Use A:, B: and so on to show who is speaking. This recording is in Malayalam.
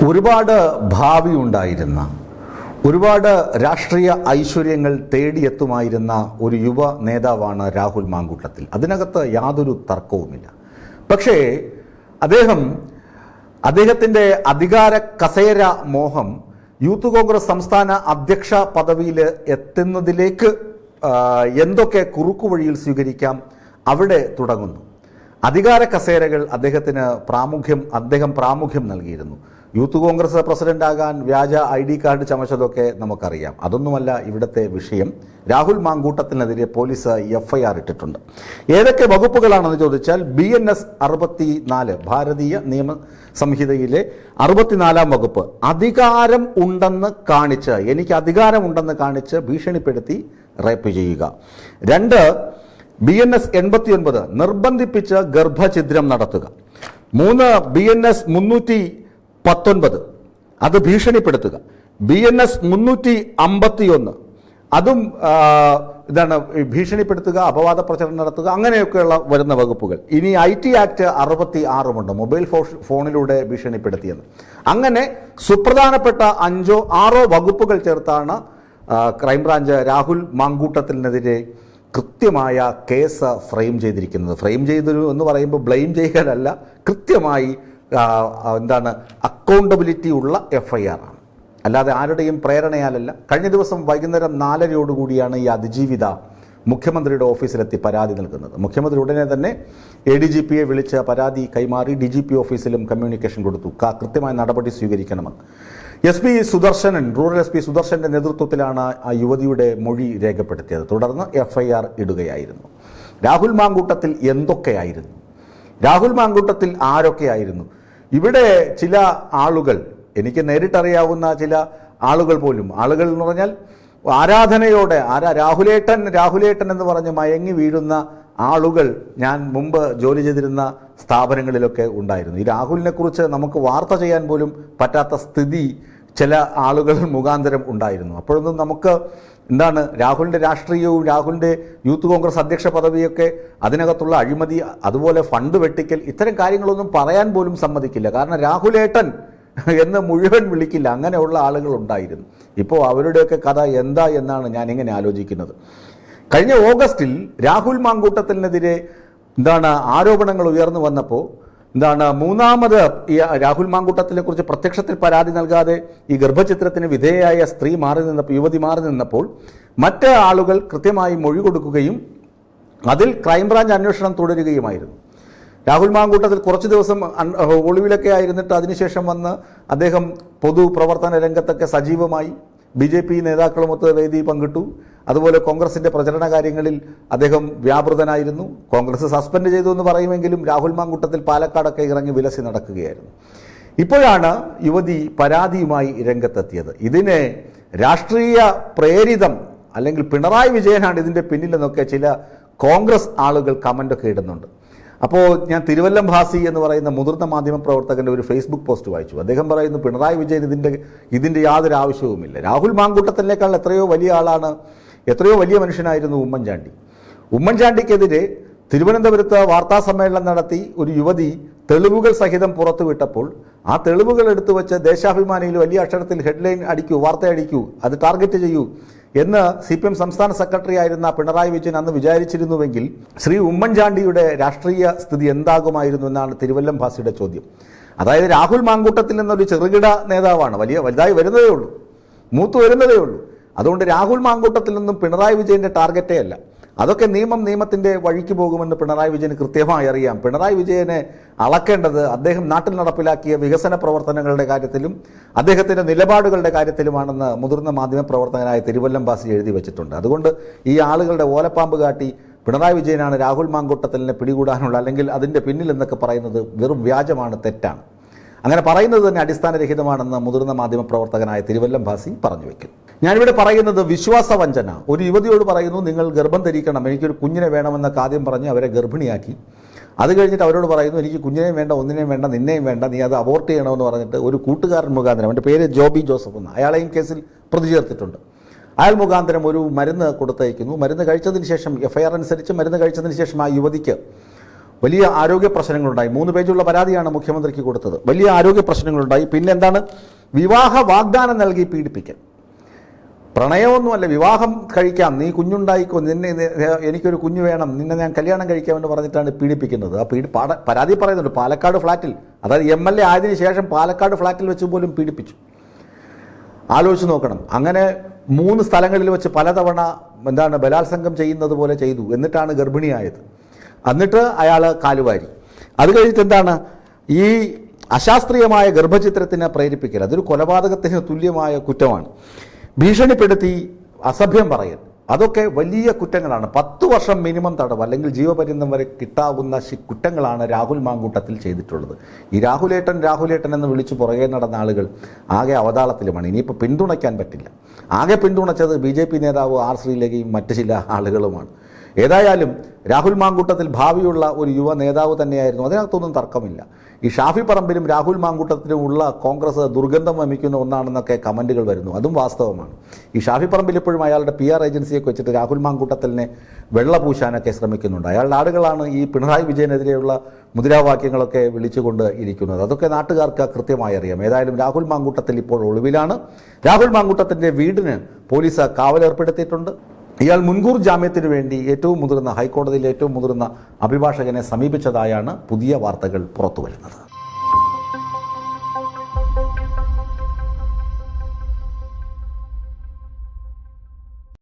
A: ഒരുപാട് ഭാവി ഉണ്ടായിരുന്ന, ഒരുപാട് രാഷ്ട്രീയ ഐശ്വര്യങ്ങൾ തേടിയെത്തുമായിരുന്ന ഒരു യുവ നേതാവാണ് രാഹുൽ മാങ്കൂട്ടത്തിൽ. അതിനകത്ത് യാതൊരു തർക്കവുമില്ല. പക്ഷേ അദ്ദേഹത്തിൻ്റെ അധികാര കസേര മോഹം യൂത്ത് കോൺഗ്രസ് സംസ്ഥാന അധ്യക്ഷ പദവിയിൽ എത്തുന്നതിലേക്ക് എന്തൊക്കെ കുറുക്കുവഴിയിൽ സ്വീകരിക്കാം അവിടെ തുടങ്ങുന്നു. അധികാര കസേരകൾ അദ്ദേഹം പ്രാമുഖ്യം നൽകിയിരുന്നു. യൂത്ത് കോൺഗ്രസ് പ്രസിഡന്റാകാൻ വ്യാജ ID കാർഡ് ചമച്ചതൊക്കെ നമുക്കറിയാം. അതൊന്നുമല്ല ഇവിടുത്തെ വിഷയം. രാഹുൽ മാങ്കൂട്ടത്തിനെതിരെ പോലീസ് FIR ഇട്ടിട്ടുണ്ട്. ഏതൊക്കെ വകുപ്പുകളാണെന്ന് ചോദിച്ചാൽ BNS 64 ഭാരതീയ നിയമ സംഹിതയിലെ 64-ാം വകുപ്പ്, അധികാരം ഉണ്ടെന്ന് കാണിച്ച്, എനിക്ക് അധികാരമുണ്ടെന്ന് കാണിച്ച് ഭീഷണിപ്പെടുത്തി റേപ്പ് ചെയ്യുക. 2 BNS 89 നിർബന്ധിപ്പിച്ച് ഗർഭഛിദ്രം നടത്തുക. 3 BNS 319 അത് ഭീഷണിപ്പെടുത്തുക. BNS 351 അതും ഭീഷണിപ്പെടുത്തുക, അപവാദ പ്രചരണം നടത്തുക, അങ്ങനെയൊക്കെയുള്ള വരുന്ന വകുപ്പുകൾ. ഇനി IT ആക്ട് 66 മൊബൈൽ ഫോണിലൂടെ ഭീഷണിപ്പെടുത്തിയെന്ന്. അങ്ങനെ സുപ്രധാനപ്പെട്ട 5-6 വകുപ്പുകൾ ചേർത്താണ് ക്രൈംബ്രാഞ്ച് രാഹുൽ മാങ്കൂട്ടത്തിനെതിരെ കൃത്യമായ കേസ് ഫ്രെയിം ചെയ്തിരിക്കുന്നത്. ഫ്രെയിം ചെയ്തു എന്ന് പറയുമ്പോൾ ബ്ലെയിം ചെയ്യലല്ല, കൃത്യമായി അക്കൗണ്ടബിലിറ്റി ഉള്ള FIR ആണ്, അല്ലാതെ ആരുടെയും പ്രേരണയാലല്ല. കഴിഞ്ഞ ദിവസം വൈകുന്നേരം 4:30 ഈ അതിജീവിത മുഖ്യമന്ത്രിയുടെ ഓഫീസിലെത്തി പരാതി നൽകുന്നത്. മുഖ്യമന്ത്രി ഉടനെ തന്നെ ADGPയെ വിളിച്ച് പരാതി കൈമാറി DGP ഓഫീസിലും കമ്മ്യൂണിക്കേഷൻ കൊടുത്തു. കൃത്യമായ നടപടി സ്വീകരിക്കണമെന്ന്. SP സുദർശനൻ, റൂറൽ SP സുദർശൻ്റെ നേതൃത്വത്തിലാണ് ആ യുവതിയുടെ മൊഴി രേഖപ്പെടുത്തിയത്. തുടർന്ന് FIR ഇടുകയായിരുന്നു. രാഹുൽ മാങ്കൂട്ടത്തിൽ എന്തൊക്കെയായിരുന്നു? രാഹുൽ മാങ്കൂട്ടത്തിൽ ആരൊക്കെയായിരുന്നു? ഇവിടെ ചില ആളുകൾ, എനിക്ക് നേരിട്ടറിയാവുന്ന ചില ആളുകൾ എന്ന് പറഞ്ഞാൽ ആരാധനയോടെ രാഹുലേട്ടൻ എന്ന് പറഞ്ഞ് മയങ്ങി വീഴുന്ന ആളുകൾ ഞാൻ മുമ്പ് ജോലി ചെയ്തിരുന്ന സ്ഥാപനങ്ങളിലൊക്കെ ഉണ്ടായിരുന്നു. ഈ രാഹുലിനെ കുറിച്ച് നമുക്ക് വാർത്ത ചെയ്യാൻ പോലും പറ്റാത്ത സ്ഥിതി ചില ആളുകൾ മുഖാന്തരം ഉണ്ടായിരുന്നു. അപ്പോഴൊന്നും നമുക്ക് രാഹുലിൻ്റെ രാഷ്ട്രീയവും രാഹുലിൻ്റെ യൂത്ത് കോൺഗ്രസ് അധ്യക്ഷ പദവിയൊക്കെ, അതിനകത്തുള്ള അഴിമതി, അതുപോലെ ഫണ്ട് വെട്ടിക്കൽ, ഇത്തരം കാര്യങ്ങളൊന്നും പറയാൻ പോലും സമ്മതിക്കില്ല. കാരണം രാഹുലേട്ടൻ എന്ന് മുഴുവൻ വിളിക്കില്ല. അങ്ങനെയുള്ള ആളുകൾ ഉണ്ടായിരുന്നു. ഇപ്പോൾ അവരുടെയൊക്കെ കഥ എന്താ എന്നാണ് ഞാനിങ്ങനെ ആലോചിക്കുന്നത്. കഴിഞ്ഞ ഓഗസ്റ്റിൽ രാഹുൽ മാങ്കൂട്ടത്തിനെതിരെ ആരോപണങ്ങൾ ഉയർന്നു വന്നപ്പോൾ മൂന്നാമത് ഈ രാഹുൽ മാങ്കൂട്ടത്തിനെ കുറിച്ച് പ്രത്യക്ഷത്തിൽ പരാതി നൽകാതെ ഈ ഗർഭചിത്രത്തിന് വിധേയയായ യുവതി മാറി നിന്നപ്പോൾ മറ്റ് ആളുകൾ കൃത്യമായി മൊഴി കൊടുക്കുകയും അതിൽ ക്രൈംബ്രാഞ്ച് അന്വേഷണം തുടരുകയുമായിരുന്നു. രാഹുൽ മാങ്കൂട്ടത്തിൽ കുറച്ച് ദിവസം ഒളിവിലൊക്കെ ആയിരുന്നിട്ട് അതിനുശേഷം വന്ന് അദ്ദേഹം പൊതുപ്രവർത്തന രംഗത്തൊക്കെ സജീവമായി. BJP നേതാക്കളുമൊത്ത് വേദി പങ്കിട്ടു. അതുപോലെ കോൺഗ്രസിൻ്റെ പ്രചരണ കാര്യങ്ങളിൽ അദ്ദേഹം വ്യാപൃതനായിരുന്നു. കോൺഗ്രസ് സസ്പെൻഡ് ചെയ്തു എന്ന് പറയുമെങ്കിലും രാഹുൽ മാങ്കൂട്ടത്തിൽ പാലക്കാടൊക്കെ ഇറങ്ങി വിലസി നടക്കുകയായിരുന്നു. ഇപ്പോഴാണ് യുവതി പരാതിയുമായി രംഗത്തെത്തിയത്. ഇതിനെ രാഷ്ട്രീയ പ്രേരിതം, അല്ലെങ്കിൽ പിണറായി വിജയനാണ് ഇതിൻ്റെ പിന്നിലെന്നൊക്കെ ചില കോൺഗ്രസ് ആളുകൾ കമൻ്റൊക്കെ ഇടുന്നുണ്ട്. അപ്പോൾ ഞാൻ തിരുവല്ലം ഭാസി എന്ന് പറയുന്ന മുതിർന്ന മാധ്യമപ്രവർത്തകൻ്റെ ഒരു ഫേസ്ബുക്ക് പോസ്റ്റ് വായിച്ചു. അദ്ദേഹം പറയുന്നു, പിണറായി വിജയൻ ഇതിൻ്റെ യാതൊരു ആവശ്യവുമില്ല. രാഹുൽ മാങ്കൂട്ടത്തിനേക്കാൾ എത്രയോ വലിയ ആളാണ്, എത്രയോ വലിയ മനുഷ്യനായിരുന്നു ഉമ്മൻചാണ്ടി. ഉമ്മൻചാണ്ടിക്കെതിരെ തിരുവനന്തപുരത്ത് വാർത്താ സമ്മേളനം നടത്തി ഒരു യുവതി തെളിവുകൾ സഹിതം പുറത്തുവിട്ടപ്പോൾ ആ തെളിവുകൾ എടുത്തു വെച്ച് ദേശാഭിമാനിയിൽ വലിയ അക്ഷരത്തിൽ ഹെഡ്ലൈൻ അടിക്കൂ, വാർത്ത അടിക്കൂ, അത് ടാർഗറ്റ് ചെയ്യൂ എന്ന് CPM സംസ്ഥാന സെക്രട്ടറി ആയിരുന്ന പിണറായി വിജയൻ അന്ന് വിചാരിച്ചിരുന്നുവെങ്കിൽ ശ്രീ ഉമ്മൻചാണ്ടിയുടെ രാഷ്ട്രീയ സ്ഥിതി എന്താകുമായിരുന്നു എന്നാണ് തിരുവല്ലം ഭാസിയുടെ ചോദ്യം. അതായത് രാഹുൽ മാങ്കൂട്ടത്തിൽ നിന്നൊരു ചെറുകിട നേതാവാണ്, വലുതായി വരുന്നതേ ഉള്ളൂ, മൂത്തു വരുന്നതേ ഉള്ളൂ. അതുകൊണ്ട് രാഹുൽ മാങ്കൂട്ടത്തിൽ നിന്നും പിണറായി വിജയൻ്റെ ടാർഗറ്റേ അല്ല. അതൊക്കെ നിയമത്തിൻ്റെ വഴിക്ക് പോകുമെന്ന് പിണറായി വിജയന് കൃത്യമായി അറിയാം. പിണറായി വിജയനെ അളക്കേണ്ടത് അദ്ദേഹം നാട്ടിൽ നടപ്പിലാക്കിയ വികസന പ്രവർത്തനങ്ങളുടെ കാര്യത്തിലും അദ്ദേഹത്തിൻ്റെ നിലപാടുകളുടെ കാര്യത്തിലുമാണെന്ന് മുതിർന്ന മാധ്യമപ്രവർത്തകനായ തിരുവല്ലം ഭാസി എഴുതി വെച്ചിട്ടുണ്ട്. അതുകൊണ്ട് ഈ ആളുകളുടെ ഓലപ്പാമ്പ് കാട്ടി പിണറായി വിജയനാണ് രാഹുൽ മാങ്കൂട്ടത്തിനെ പിടികൂടാനുള്ള, അല്ലെങ്കിൽ അതിൻ്റെ പിന്നിൽ എന്നൊക്കെ പറയുന്നത് വെറും വ്യാജമാണ്, തെറ്റാണ്. അങ്ങനെ പറയുന്നത് തന്നെ അടിസ്ഥാനരഹിതമാണെന്ന് മുതിർന്ന മാധ്യമപ്രവർത്തകനായ തിരുവല്ലം ഭാസി പറഞ്ഞു വയ്ക്കുന്നു. ഞാനിവിടെ പറയുന്നത് വിശ്വാസവഞ്ചന. ഒരു യുവതിയോട് പറയുന്നു, നിങ്ങൾ ഗർഭം ധരിക്കണം, എനിക്കൊരു കുഞ്ഞിനെ വേണമെന്നൊക്കെ ആദ്യം പറഞ്ഞ് അവരെ ഗർഭിണിയാക്കി. അത് കഴിഞ്ഞിട്ട് അവരോട് പറയുന്നു, എനിക്ക് കുഞ്ഞിനെയും വേണ്ട, ഒന്നിനെയും വേണ്ട, നിന്നെയും വേണ്ട, നീ അത് അബോർട്ട് ചെയ്യണമെന്ന് പറഞ്ഞിട്ട് ഒരു കൂട്ടുകാരൻ മുഖാന്തരം, അവൻ്റെ പേര് ജോബി ജോസഫ് എന്ന്, അയാളെയും കേസിൽ പ്രതി ചേർത്തിട്ടുണ്ട്. അയാൾ മുഖാന്തരം ഒരു മരുന്ന് കൊടുത്തയക്കുന്നു. മരുന്ന് കഴിച്ചതിന് ശേഷം FIR അനുസരിച്ച് മരുന്ന് കഴിച്ചതിന് ശേഷം ആ യുവതിക്ക് വലിയ ആരോഗ്യ പ്രശ്നങ്ങളുണ്ടായി. 3 പേജുള്ള പരാതിയാണ് മുഖ്യമന്ത്രിക്ക് കൊടുത്തത്. വലിയ ആരോഗ്യ പ്രശ്നങ്ങളുണ്ടായി. പിന്നെ എന്താണ്? വിവാഹ വാഗ്ദാനം നൽകി പീഡിപ്പിക്കൽ. പ്രണയമൊന്നുമല്ല, വിവാഹം കഴിക്കാം, നീ കുഞ്ഞുണ്ടായിക്കോ, എനിക്കൊരു കുഞ്ഞു വേണം, നിന്നെ ഞാൻ കല്യാണം കഴിക്കാമെന്ന് പറഞ്ഞിട്ടാണ് പീഡിപ്പിക്കുന്നത്. ആ പരാതി പറയുന്നുണ്ട് പാലക്കാട് ഫ്ലാറ്റിൽ, അതായത് MLA ആയതിനു ശേഷം പാലക്കാട് ഫ്ലാറ്റിൽ വെച്ച് പോലും പീഡിപ്പിച്ചു. ആലോചിച്ച് നോക്കണം. അങ്ങനെ 3 സ്ഥലങ്ങളിൽ വെച്ച് പലതവണ ബലാത്സംഗം ചെയ്യുന്നത് പോലെ ചെയ്തു. എന്നിട്ടാണ് ഗർഭിണിയായത്. എന്നിട്ട് അയാൾ കാലുവാരി. അത് കഴിഞ്ഞിട്ട് എന്താണ്? ഈ അശാസ്ത്രീയമായ ഗർഭചിത്രത്തിനെ പ്രേരിപ്പിക്കൽ, അതൊരു കൊലപാതകത്തിന് തുല്യമായ കുറ്റമാണ്. ഭീഷണിപ്പെടുത്തി അസഭ്യം പറയൽ, അതൊക്കെ വലിയ കുറ്റങ്ങളാണ്. 10 വർഷം മിനിമം തടവ് അല്ലെങ്കിൽ ജീവപര്യന്തം വരെ കിട്ടാവുന്ന കുറ്റങ്ങളാണ് രാഹുൽ മാങ്കൂട്ടത്തിൽ ചെയ്തിട്ടുള്ളത്. ഈ രാഹുലേട്ടൻ എന്ന് വിളിച്ചു പുറകെ നടന്ന ആളുകൾ ആകെ അവതാളത്തിലുമാണ്. ഇനിയിപ്പോൾ പിന്തുണയ്ക്കാൻ പറ്റില്ല. ആകെ പിന്തുണച്ചത് BJP നേതാവ് R. ശ്രീലേഖയും മറ്റു ചില ആളുകളുമാണ്. ഏതായാലും രാഹുൽ മാങ്കൂട്ടത്തിൽ ഭാവിയുള്ള ഒരു യുവ നേതാവ് തന്നെയായിരുന്നു, അതിനകത്തൊന്നും തർക്കമില്ല. ഈ ഷാഫി പറമ്പിലും രാഹുൽ മാങ്കൂട്ടത്തിലുമുള്ള കോൺഗ്രസ് ദുർഗന്ധം വമിക്കുന്ന ഒന്നാണെന്നൊക്കെ കമൻറ്റുകൾ വരുന്നു. അതും വാസ്തവമാണ്. ഈ ഷാഫി പറമ്പിൽ ഇപ്പോഴും അയാളുടെ PR ഏജൻസിയൊക്കെ വെച്ചിട്ട് രാഹുൽ മാങ്കൂട്ടത്തിനെ വെള്ളപൂശാനൊക്കെ ശ്രമിക്കുന്നുണ്ട്. അയാളുടെ ആളുകളാണ് ഈ പിണറായി വിജയനെതിരെയുള്ള മുദ്രാവാക്യങ്ങളൊക്കെ വിളിച്ചുകൊണ്ട് ഇരിക്കുന്നത്. അതൊക്കെ നാട്ടുകാർക്ക് കൃത്യമായി അറിയാം. ഏതായാലും രാഹുൽ മാങ്കൂട്ടത്തിൽ ഇപ്പോൾ ഒളിവിലാണ്. രാഹുൽ മാങ്കൂട്ടത്തിൻ്റെ വീടിന് പോലീസ് കാവലേർപ്പെടുത്തിയിട്ടുണ്ട്. ഇയാൾ മുൻകൂർ ജാമ്യത്തിന് വേണ്ടി ഹൈക്കോടതിയിലെ ഏറ്റവും മുതിർന്ന അഭിഭാഷകനെ സമീപിച്ചതായാണ് പുതിയ വാർത്തകൾ പുറത്തുവരുന്നത്.